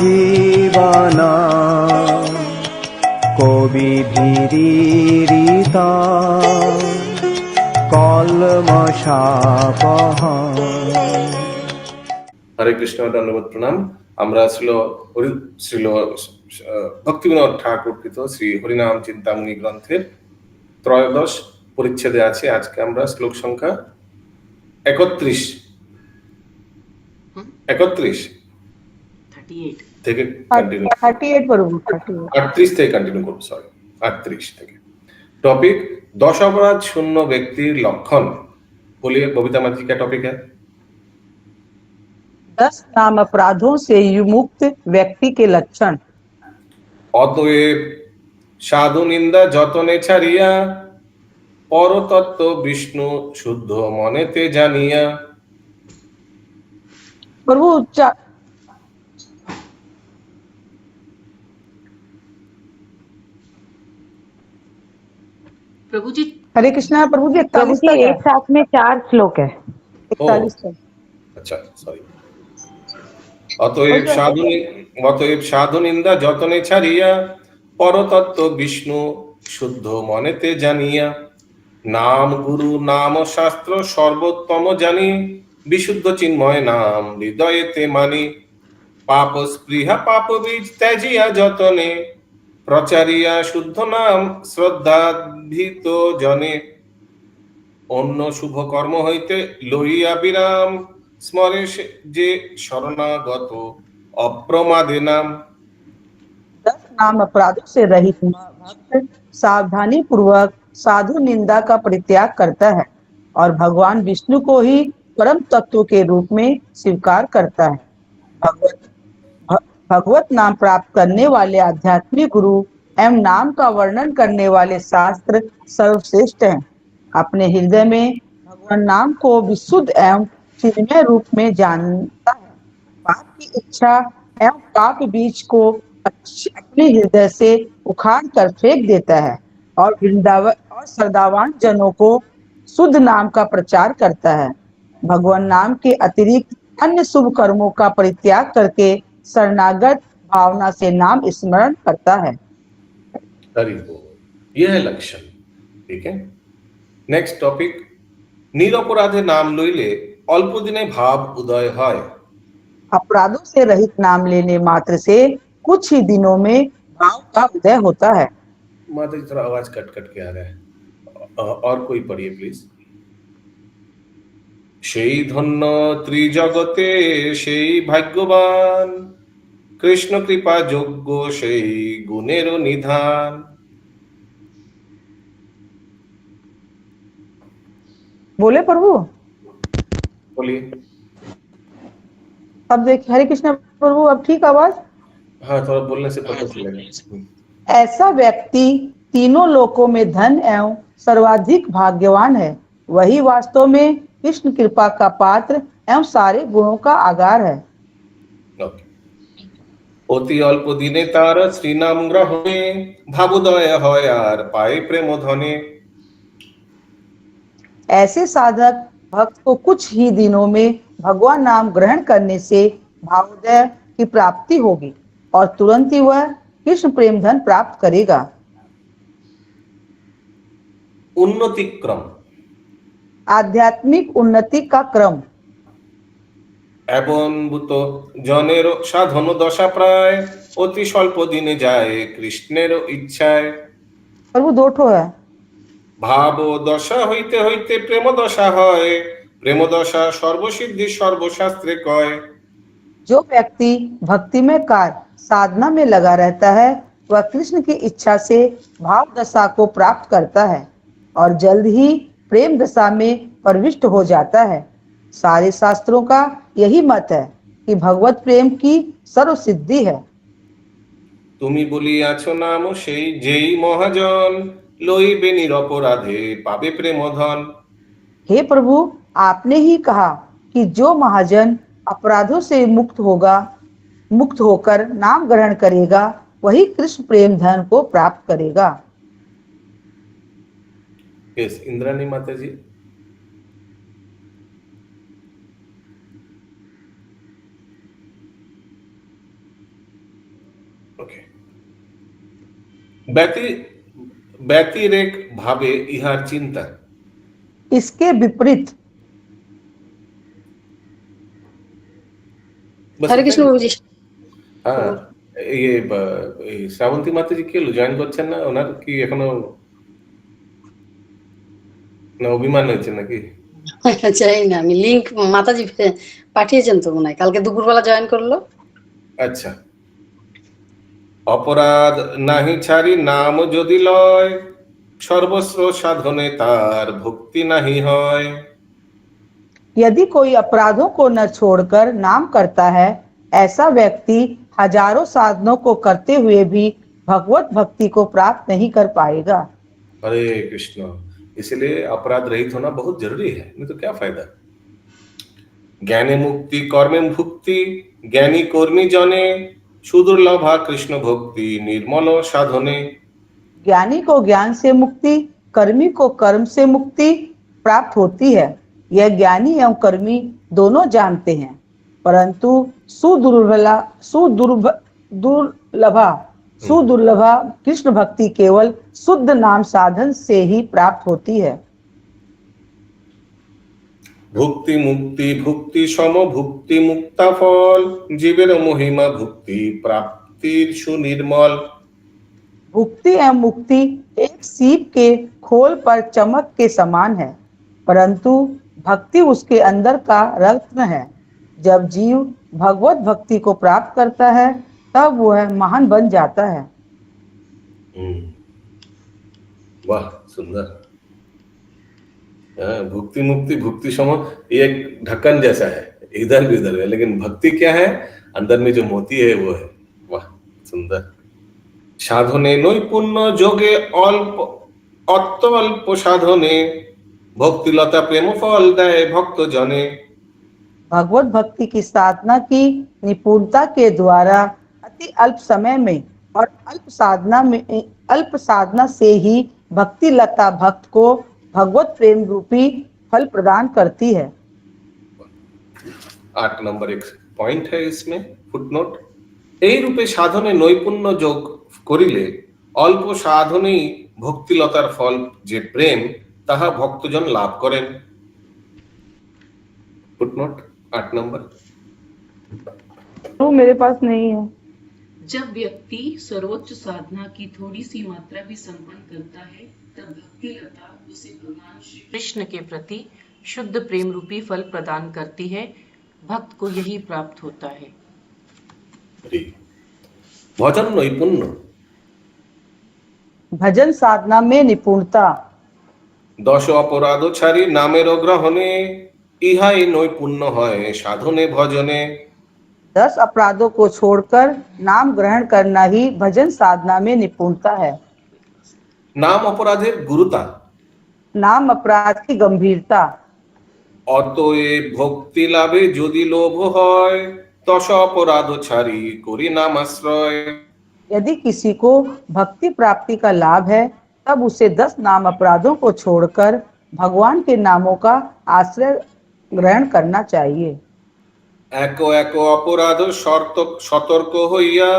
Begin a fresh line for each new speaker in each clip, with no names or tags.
जीवना कविभिरीडिता कल्मषापहा।
हरे कृष्ण, धन्यवाद प्रणाम। আমরা শ্রীল ভক্তিবিনোদ ঠাকুর কৃত শ্রী হরিনাম চিন্তামণি গ্রন্থের ত্রয়োদশ পরিচ্ছেদে আছে। আজকে আমরা শ্লোক সংখ্যা 31 থেকে কন্টিনিউ
38 প্রভু
38 থেকে কন্টিনিউ করব, সরি 38 থেকে। टॉपिक 10 अपराध शून्य व्यक्तिर लक्षण। बोलिए बबीता माता जी, क्या टॉपिक है?
10 नाम अपराधों से युमुक्त व्यक्ति के लक्षण।
অতএব সাধু নিন্দা যতনে ছাড়িয়া পরতত্ত্ব বিষ্ণু শুদ্ধ মনেতে জানিয়া।
प्रभु
प्रभु जी
हरे कृष्णा प्रभु जी 41 तक
एक साथ में 4 श्लोक है।
41 तक।
अच्छा सॉरी। অতএব সাধু নিন্দা যতনে ছাড়িয়া পরতত্ত্ব বিষ্ণু শুদ্ধ মনেতে জানিয়া। নাম গুরু নাম শাস্ত্র সর্বোত্তম জানি বিশুদ্ধ চিন্ময় নাম হৃদয়েতে মানি। পাপ স্পৃহা পাপ বীজ ত্যাজিয়া যতনে প্রচারিয়া শুদ্ধ নাম শ্রদ্ধাভীত জনে। অন্য শুভ কর্ম হইতে লইয়া বিরাম স্মরে যে শরণাগত अप्रमादे नाम।
10 नाम अपराधों से रहित भक्त सावधानी पूर्वक साधु निंदा का परित्याग करता है और भगवान विष्णु को ही परम तत्व के रूप में स्वीकार करता है। भगवत नाम प्राप्त करने वाले आध्यात्मिक गुरु एवं नाम का वर्णन करने वाले शास्त्र सर्वश्रेष्ठ हैं। अपने हृदय में भगवान नाम को विशुद्ध एवं चिन्मय रूप में जानता है। पाप की इच्छा एवं पाप बीज को अपने हृदय से उखाड़ कर फेंक देता है और वृंदावन और श्रद्धावान जनों को शुद्ध नाम का प्रचार करता है। भगवान नाम के अतिरिक्त अन्य शुभ कर्मों का परित्याग करके शरणागत भावना से नाम स्मरण करता है।
हरि बोल, यह है लक्षण। ठीक है, नेक्स्ट टॉपिक। निरपराधे नाम लइले अल्प दिने भाव उदय है।
अपराधों से रहित नाम लेने मात्र से कुछ ही दिनों में भाव का उदय होता है।
माता जी थोड़ा आवाज कट कट के आ रहा है, और कोई पढ़िए प्लीज। সেই ধন্য ত্রিজগতে সেই ভাগ্যবান কৃষ্ণ কৃপা যোগ্য সেই গুণের নিধান।
बोले प्रभु?
बोलिए।
अब देखिए हरे कृष्ण प्रभु, अब ठीक आवाज?
हाँ, थोड़ा बोलने से पता चलेगा।
ऐसा व्यक्ति तीनों लोकों में धन एवं सर्वाधिक भाग्यवान है। वही वास्तव में कृष्ण कृपा का पात्र एवं सारे गुणों का आगार है।
অতি অল্প দিনে তার শ্রীনাম গ্রহণে ভাবোদয় হয় আর পায় প্রেম ধনে।
ऐसे साधक भक्त को कुछ ही दिनों में भगवान नाम ग्रहण करने से भावोदय की प्राप्ति होगी और तुरंत ही वह कृष्ण प्रेम धन प्राप्त करेगा।
उन्नति क्रम,
आध्यात्मिक उन्नति का क्रम।
এবনভূত জনের সাধন দশা প্রায় অতি স্বল্প দিনে যায় কৃষ্ণের ইচ্ছায়।
प्रभु 2 ठो है।
ভাব দশা হইতে হইতে প্রেম দশা হয়, প্রেম দশা সর্বসিদ্ধি সর্বশাস্ত্রে কয়।
जो व्यक्ति भक्ति में कार्य साधना में लगा रहता है वह कृष्ण की इच्छा से भाव दशा को प्राप्त करता है और जल्द ही प्रेम दशा में प्रविष्ट हो जाता है। सारे शास्त्रों का यही मत है कि भगवत प्रेम की सर्व सिद्धि है।
তুমি বলিয়াছ নাম সেই যেই মহাজন লইবে নিরপরাধে পাবে প্রেম ধন।
हे प्रभु, आपने ही कहा कि जो महाजन अपराधों से मुक्त होकर नाम ग्रहण करेगा वही कृष्ण प्रेम धन को प्राप्त करेगा।
यस, इंद्राणी माता जी। ओके। ব্যতি ব্যতিরেক ভাবে ইহার চিন্তা।
इसके विपरीत
बस
हरे
इतना
कृष्ण
ही?
बाबू जी।
হ্যাঁ, এই শ্রাবন্তী মাতাজি কি হলো, জয়েন করছেন না? ওনার কি এখনো না অভিমান হয়েছে নাকি?
জানি না, আমি লিংক মাতাজি পাঠিয়েছেন তো মনে হয়, কালকে দুপুরবেলা জয়েন করলো।
আচ্ছা। অপরাধ নাহি ছাড়ি নাম যদি লয়, সর্বস্ব সাধনে তার ভক্তি নাহি হয়।
यदि कोई अपराधों को न छोड़कर नाम करता है, ऐसा व्यक्ति हजारों साधनों को करते हुए भी भगवत भक्ति को प्राप्त नहीं कर पाएगा।
हरे कृष्ण। इसलिए अपराध रहित होना बहुत जरूरी है, नहीं तो क्या फायदा। ज्ञाने मुक्ति कर्मे भुक्ति, ज्ञानी कर्मी जने, सुदुर्लभा कृष्ण भक्ति निर्मल साधने।
ज्ञानी को ज्ञान से मुक्ति, कर्मी को कर्म से मुक्ति प्राप्त होती है। यह ज्ञानी एवं कर्मी दोनों जानते हैं, परंतु सुदुर्लभा कृष्ण भक्ति केवल शुद्ध नाम साधन से ही प्राप्त होती है।
भुक्ति मुक्ति भुक्ति सम भुक्ति मुक्ता फल, जीवेर महिमा भुक्ति प्राप्तिर सुनिर्मल।
भुक्ति एवं मुक्ति एक सीप के खोल पर चमक के समान है, परंतु भक्ति उसके अंदर का रत्न है। जब जीव भगवत भक्ति को प्राप्त करता है, तब वह महान बन जाता है।
वाह, सुंदर। भुक्ति मुक्ति भुक्ति सम, ये एक ढक्कन जैसा है, इधर भी उधर है, लेकिन भक्ति क्या है? अंदर में जो मोती है वो है। वाह, सुंदर। साधने नैपुण्य जोगे अल्प अत्यल्प साधने, भक्तिलता प्रेम फल दय भक्त जने।
भगवत भक्ति की साधना की निपुणता के द्वारा अति अल्प समय में और अल्प साधना से ही भक्ति लता भक्त को भगवत प्रेम रूपी फल प्रदान करती है।
8 नंबर एक पॉइंट है इसमें, फुटनोट। এই রূপে সাধনে নৈপুণ্য যোগ করিলে অল্প সাধনেই ভক্তিলতার ফল যে প্রেম, তাহা ভক্তজন লাভ করেন। Footnote 8 number.
तो मेरे पास नहीं है।
जब व्यक्ति सर्वोच्च साधना की थोड़ी सी मात्रा भी संपन्न करता है, तब भक्ति लता उसे भगवान श्री कृष्ण के प्रति शुद्ध प्रेम रूपी फल प्रदान करती है। भक्त को यही प्राप्त होता है।
भजन नैपुण्य,
भजन साधना में निपुणता।
दश अपराध ছাড়ি নামের গ্রহণে, ইহাই নৈপুণ্য হয় সাধনে ভজনে।
10 अपराधों को छोड़कर नाम ग्रहण करना ही भजन साधना में निपुणता है।
नाम अपराधের গুরুতা,
नाम अपराध की गंभीरता।
অতএব ভক্তি লাভে যদি লোভ হয়, দশ অপরাধ ছাড়ি করি নাম আশ্রয়।
यदि किसी को भक्ति प्राप्ति का लाभ है, तब उसे 10 नाम अपराधों को छोड़कर भगवान के नामों का आश्रय ग्रहण करना चाहिए।
এক এক অপরাধ সতর্ক হইয়া,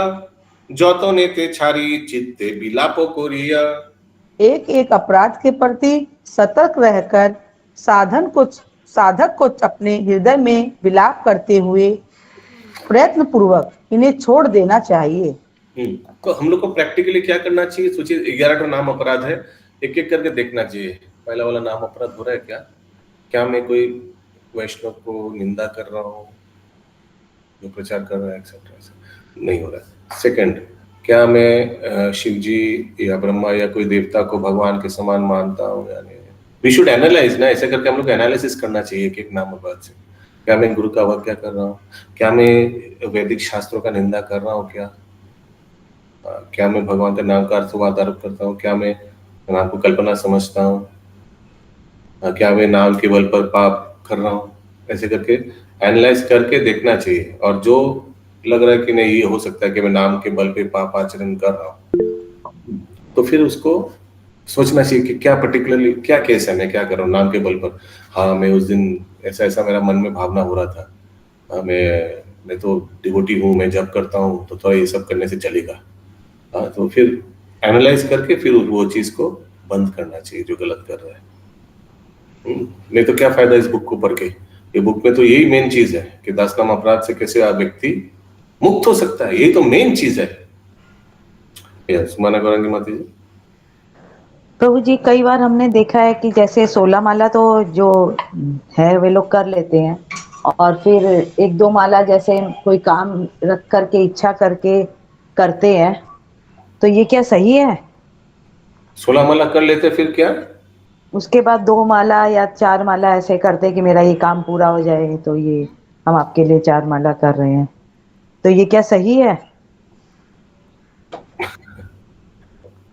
যতনেতে ছাড়ি চিত্তে বিলাপ করিয়া।
एक एक अपराध के प्रति सतर्क रहकर साधक को अपने हृदय में विलाप करते हुए प्रयत्न पूर्वक इन्हें छोड़ देना चाहिए।
तो हम लोग को प्रैक्टिकली क्या करना चाहिए? सोचिए 11 नाम अपराध है, एक एक करके देखना चाहिए। पहला वाला नाम अपराध हो रहा है क्या? क्या मैं कोई वैष्णव को निंदा कर रहा हूँ, जो प्रचार कर रहा है, एक्सेट्रा? नहीं हो रहा है। सेकंड, क्या मैं शिव जी या ब्रह्मा या कोई देवता को भगवान के समान मानता हूँ या नहीं? वी शुड एनालाइज ना, ऐसे करके हम लोग एनालिसिस करना चाहिए एक एक नाम अपराध से। क्या मैं गुरु का अवज्ञा कर रहा हूँ? क्या मैं वैदिक शास्त्रों का निंदा कर रहा हूँ? क्या मैं भगवान के नाम का अर्थवाद आरोप करता हूँ? क्या मैं नाम को कल्पना समझता हूँ? क्या मैं नाम के बल पर पाप कर रहा हूँ? ऐसे करके एनालाइज करके देखना चाहिए। और जो लग रहा है कि नहीं, ये हो सकता है कि मैं नाम के बल पे पाप आचरण कर रहा हूँ, तो फिर उसको सोचना चाहिए कि क्या पर्टिकुलरली क्या केस है, मैं क्या कर रहा हूँ नाम के बल पर। हाँ, मैं उस दिन ऐसा मेरा मन में भावना हो रहा था, मैं मैं तो डिवोटी हूँ, मैं जप करता हूँ, तो थोड़ा ये सब करने से चलेगा। हाँ, तो फिर एनालाइज करके फिर वो चीज को बंद करना चाहिए जो गलत कर रहा है। नहीं तो क्या फायदा इस बुक को पढ़ के। ये बुक में तो यही मेन चीज है कि 10 नाम अपराध से कैसे व्यक्ति मुक्त हो सकता है, यही तो मेन चीज है। यस, माना करेंगे माता जी।
प्रभु जी, कई बार हमने देखा है कि जैसे 16 माला तो जो है वे लोग कर लेते हैं, और फिर 1-2 माला जैसे कोई काम रख करके इच्छा करके करते हैं, तो ये क्या सही है?
16 माला कर लेते फिर क्या?
उसके बाद 2 माला या 4 माला ऐसे करते कि मेरा ये काम पूरा हो जाए, तो ये हम आपके लिए 4 माला कर रहे हैं, तो ये क्या सही है?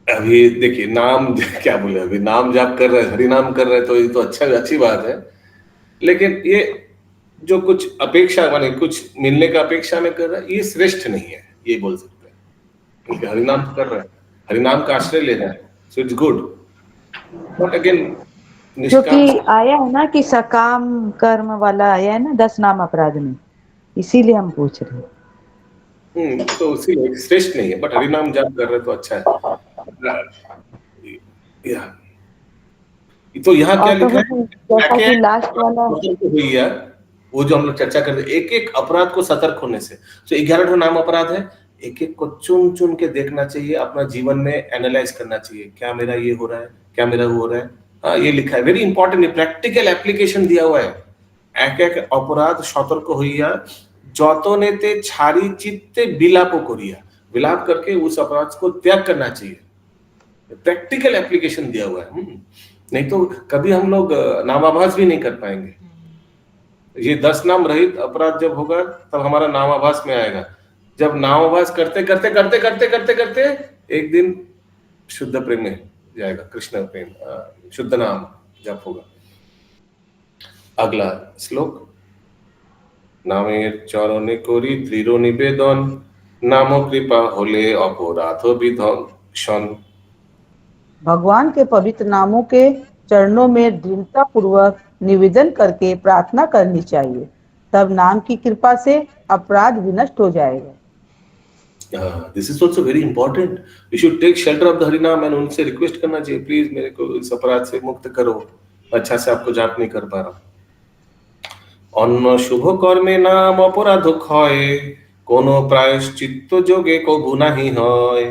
अभी देखिए, नाम क्या बोले, अभी नाम जाप कर रहे हैं, हरि नाम कर रहे हैं, तो ये तो अच्छी बात है। लेकिन ये जो कुछ अपेक्षा माने कुछ मिलने का अपेक्षा में कर रहा है, ये श्रेष्ठ नहीं है, ये बोल सकते हैं। क्योंकि हरिनाम कर रहा है, हरिनाम का आश्रय ले रहा है, so it's good. But again निष्काम,
क्योंकि आया है ना कि सकाम कर्म वाला आया है ना 10 नाम अपराध में, इसीलिए हम पूछ रहे हैं।
तो इसीलिए श्रेष्ठ नहीं है, बट हरिनाम जाप कर रहे तो अच्छा है। या तो यहाँ क्या
और
लिखा है,
जैसा कि लास्ट वाला
सतर्क हुई है, वो जो हम लोग चर्चा कर रहे हैं, एक एक अपराध को सतर्क होने से। तो 11 नाम अपराध है, एक एक को चुन चुन के देखना चाहिए, अपना जीवन में एनालाइज करना चाहिए, क्या मेरा ये हो रहा है, क्या मेरा वो हो रहा है। हाँ, ये लिखा है, वेरी इंपॉर्टेंट, प्रैक्टिकल एप्लीकेशन दिया हुआ है। एक एक अपराध सतर्क হইয়া যতনেতে ছাড়ি চিত্তে বিলাপ করিয়া, विलाप करके उस अपराध को त्याग करना चाहिए। प्रैक्टिकल एप्लीकेशन दिया हुआ है। नहीं तो कभी हम लोग नामाभास भी नहीं कर पाएंगे। ये 10 नाम रहित अपराध जब होगा तब हमारा नामाभास में आएगा। जब नामाभास करते करते करते करते करते करते एक दिन शुद्ध प्रेम में जाएगा, कृष्ण प्रेम, शुद्ध नाम जप होगा। अगला श्लोक, नामेर चरणे करी दृढ़ निवेदन, नाम कृपा होले अपराध विध्वंसन।
भगवान के पवित्र नामों के चरणों में दृढ़ता पूर्वक निवेदन करके प्रार्थना करनी चाहिए, तब नाम की कृपा से अपराध विनष्ट हो जाएगा।
This is also very important. You should take shelter of the harinam and उनसे रिक्वेस्ट करना चाहिए, प्लीज मेरे को इस अपराध से मुक्त करो, अच्छा से आपको जाप नहीं कर पा रहा। অন্য শুভ কর্মে নাম অপরাধ ক্ষয়, কোন প্রায়শ্চিত্ত যোগে কবু নাহি হয়।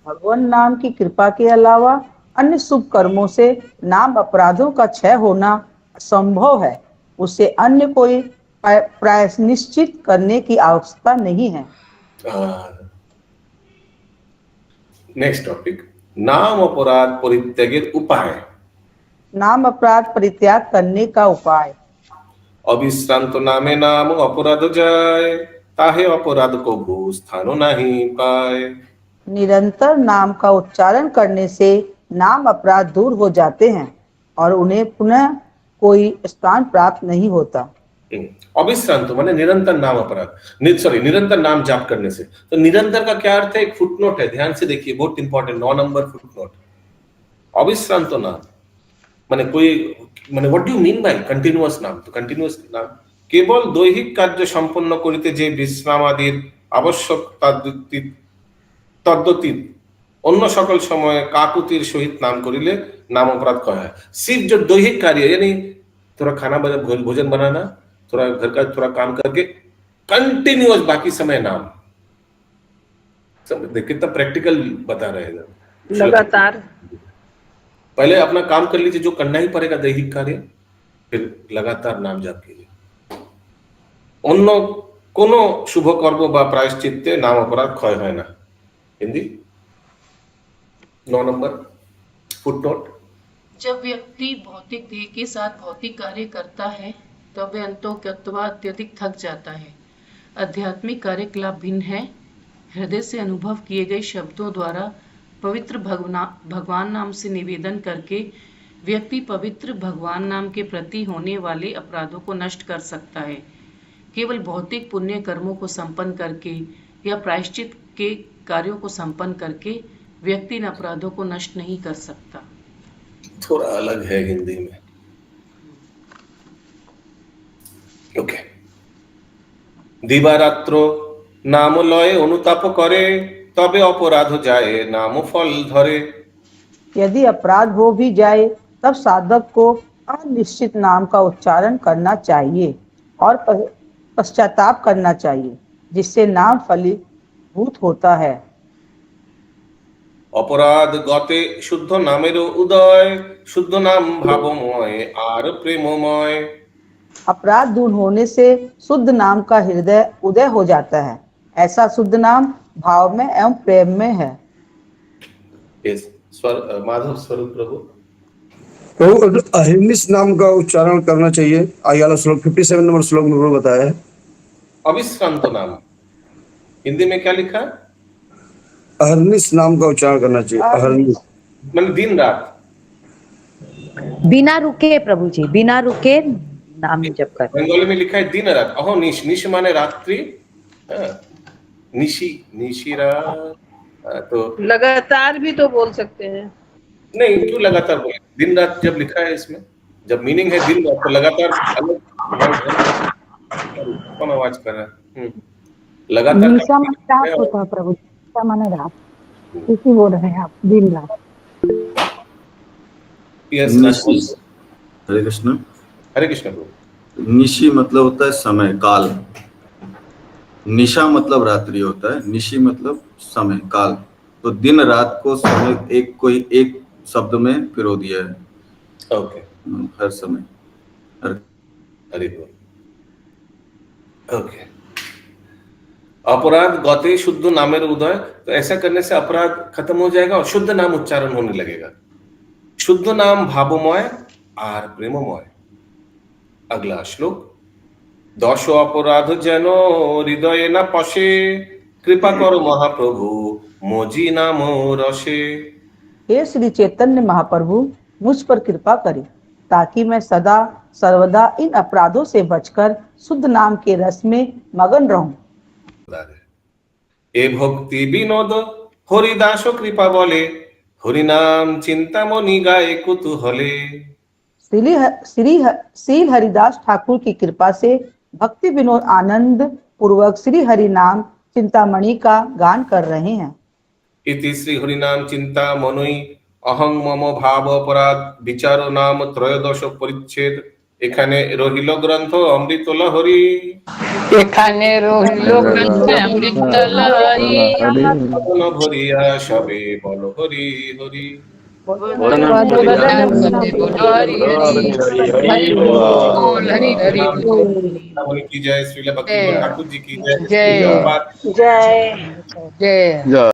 भगवान नाम की कृपा के अलावा अन्य शुभ कर्मों से नाम अपराधों का क्षय होना असंभव है, उसे अन्य कोई प्रायश्चित करने की आवश्यकता नहीं है।
नेक्स्ट टॉपिक, नाम अपराध परित्यागेर उपाय।
नाम अपराध परित्याग करने का उपाय।
अविश्रांत नामे नाम अपराध जाय, ताहे अपराध कबू स्थान नहीं पाए।
निरंतर नाम का उच्चारण करने से नाम अपराध दूर हो जाते हैं और उन्हें पुनः कोई स्थान प्राप्त नहीं होता।
अविश्रांत माने निरंतर नाम अपराध, सॉरी निरंतर नाम जाप करने से। तो निरंतर का क्या अर्थ है, एक फुटनोट है, ध्यान से देखिए, बहुत इंपॉर्टेंट, 9 नंबर फुटनोट। अविश्रांत नाम माने कोई माने what do you mean by continuous नाम? तो कंटिन्यूअस नाम केवल दैहिक कार्य সম্পন্ন করিতে যে বিশ্রামাদির আবশ্যক তদ্ব্যতীত অন্য সকল সময়ে কাকুতির সহিত नाम করিলে नाम अपराध कहा है। सिर्फ जो दैहिक कार्य यानी थोड़ा खाना भोजन बनाना, थोड़ा घर का थोड़ा काम करके कंटिन्यूअस बाकी समय नाम, सब कितना प्रैक्टिकल बता रहे हैं।
लगातार
पहले अपना काम कर लीजिए जो करना ही पड़ेगा दैहिक कार्य, फिर लगातार नाम जाप कीजिए। অন্য কোনো শুভ কর্ম বা প্রায়শ্চিত্তে নাম অপরাধ ক্ষয় হয় না। Hindi 9 number footnote.
जब व्यक्ति भौतिक देह के साथ भौतिक कार्य करता है तब वह अंतोगत्वा अत्यधिक थक जाता है। आध्यात्मिक कार्यकलाप भिन्न है। हृदय से अनुभव किए गए शब्दों द्वारा पवित्र भगवान नाम से निवेदन करके व्यक्ति पवित्र भगवान नाम के प्रति होने वाले अपराधों को नष्ट कर सकता है। केवल भौतिक पुण्य कर्मों को संपन्न करके या प्रायश्चित के कार्यों को संपन्न करके व्यक्ति इन अपराधों को नष्ट नहीं कर सकता।
थोड़ा अलग है हिंदी में। ओके, দিবারাত্র নাম লয়ে অনুতাপ করে, তবে অপরাধ যায় নাম ফল ধরে।
यदि अपराध हो भी जाए तब साधक को अनिश्चित नाम का उच्चारण करना चाहिए और पश्चाताप करना चाहिए, जिससे नाम फलीभूत होता है।
অপরাধ গতে শুদ্ধ নামেরও উদয়, শুদ্ধ নাম ভাবময় আর প্রেমময়।
अपराध दूर होने से शुद्ध नाम का हृदय उदय हो जाता है। ऐसा शुद्ध नाम भाव में एवं प्रेम में है।
माधव स्वरूप प्रभु।
प्रभु अहिर्निश नाम का उच्चारण करना चाहिए। आगे वाला श्लोक 57 नंबर श्लोक में प्रभु बताया है।
अविश्रांत नाम, हिंदी में क्या लिखा?
अहर्निश नाम का उच्चारण करना चाहिए। अहर्निश
मतलब दिन रात,
बिना रुके प्रभु जी, बिना रुके नाम जप कर।
बंगाली में लिखा है दिन रात। अहो निश, निश माने रात्रि, निशी, निशिरा। तो
लगातार भी तो बोल सकते हैं।
नहीं, क्यों लगातार बोले? दिन रात जब लिखा है इसमें, जब मीनिंग है दिन रात, तो लगातार अलग कौन आवाज कर रहा है? लगातार
निशा माने रात होता है प्रभु, निशा माने रात, इसी बोल रहे हैं आप, दिन रात।
यस,
हरे कृष्ण।
हरे कृष्ण प्रभु।
निशी मतलब होता है समय काल, निशा मतलब रात्रि होता है, निशी मतलब समय काल। तो दिन रात को समय एक शब्द में पिरो दिया है।
ओके,
हर समय।
हरि बोल। ओके, अपराध गते शुद्ध नामेर उदय। तो ऐसा करने से अपराध खत्म हो जाएगा और शुद्ध नाम उच्चारण होने लगेगा। शुद्ध नाम भावमय और प्रेममय। अगला श्लोक। दश अपराध जेन हृदय न पशे, कृपा करो महाप्रभु मोजी नाम रसे।
हे श्री चैतन्य महाप्रभु, मुझ पर कृपा करें ताकि मैं सदा सर्वदा इन अपराधों से बचकर शुद्ध नाम के रस में मगन रहूं।
ए भक्ति विनोद हरिदास कृपा बोले, हरिनाम चिंतामणि गाए कुतूहले। श्री हरिदास ठाकुर की कृपा से भक्ति विनोद आनंद पूर्वक श्री हरि नाम चिंतामणि का गान कर रहे हैं। इति श्री हरिनाम चिंतामणि अहं मम भाव अपराध विचार नाम त्रयोदश परिच्छेद। এখানে রহিল গ্রন্থ অমৃত লহরী,
এখানে রহিল গ্রন্থ অমৃত লহরী,
বদন ভরিয়া সবে বল হরি হরি।
বদন ভরিয়া সবে বল হরি হরি, হরি बोल हरि हरि बोल।
चिंतामणि की जय, श्रील भक्ति ठाकुर जी की जय।
जय जय जय।